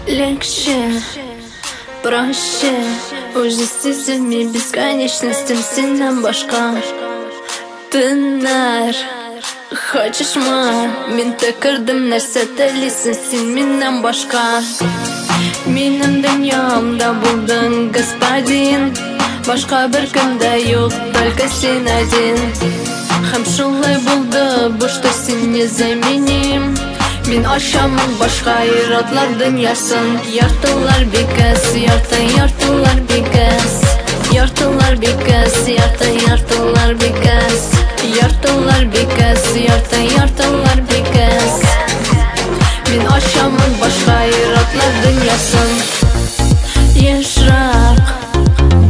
Легче, проще, уже сезонами бесконечностям сильно башка. Тынар, хочешмы, мен тәкірдім нәрсе телисің сен меннен башка. Менің дүниямда болдың господин, башка бір кімде yok, только сен один. Һәм шулай булды, бу что сен незаменим. Мен ашамын башка иратлар дөньясын. Яртылар бикәс, яртылар бикәс. Яртылар бикәс, яртылар бикәс. Яртылар бикәс, яртылар бикәс. Мен ашамын башка иратлар дөньясын. Яшрак,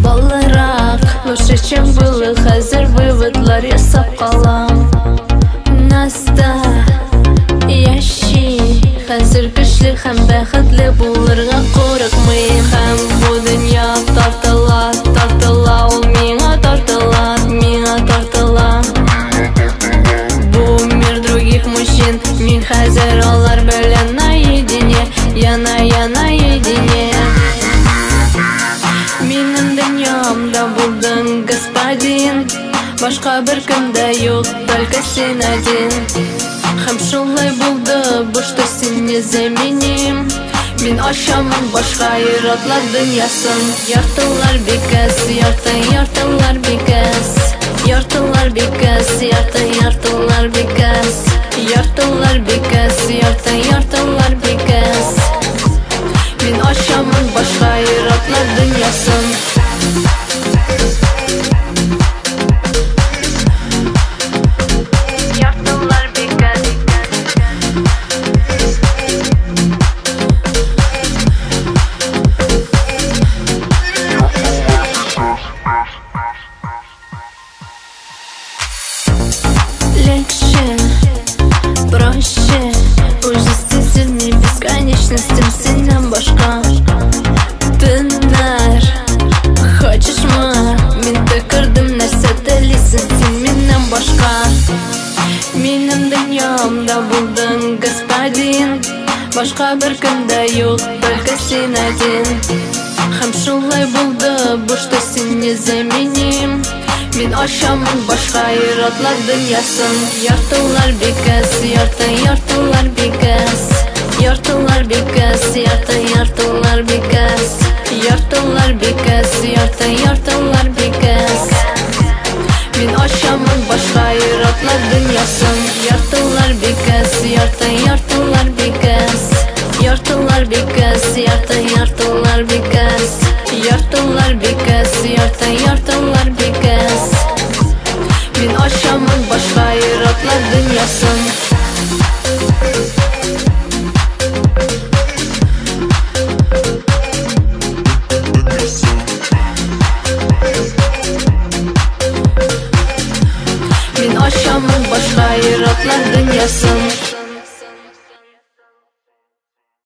балырак, лучше чем было, хәзер выводлар ясап калам. Наста хәзер көчле һәм бәхетле булырга курыкмыйм. Һәм бу дөнья тартыла, тартыла, ул миңа тартыла, миңа тартыла. Бу мир других мужчин, мин хәзер алар белән наедине, я наедине. Минем дөньямда булдың господин, башка бер кемдә юк, только сен один. Һәм шулай булды, бу что сен незаменим. Мин ашамын башка иратлар дөньясын. Яртылар бикәс, яртылар бикәс. Яртылар бикәс, яртылар бикәс. Яртылар бикәс, яртылар бикәс. Мин ашамын башка иратлар дөньясын. Легче, проще, уже сезонами бесконечностям сильно башка. Тынар, хочешмы, мен тәкірдім нәрсе телисің сен меннен башка. Минем дөньямда булдың господин, башка бер кемдә юк, только сен один. Һәм шулай булды, бу что сен незаменим. Мин ашамын башка иратлар дөньясын. Яртылар бикәс, яртылар бикәс. Яртылар бикәс, яртылар бикәс. Яртылар бикәс, яртылар бикәс. Мин ашамын башка иратлар дөньясын. Яртылар бикәс, яртылар бикәс. Яртылар бикәс, яртылар бикәс. Яртылар бикәс, яртылар бикәс. Мин ашамын башка иратлар дөньясын. Мин ашамын башка иратлар дөньясын.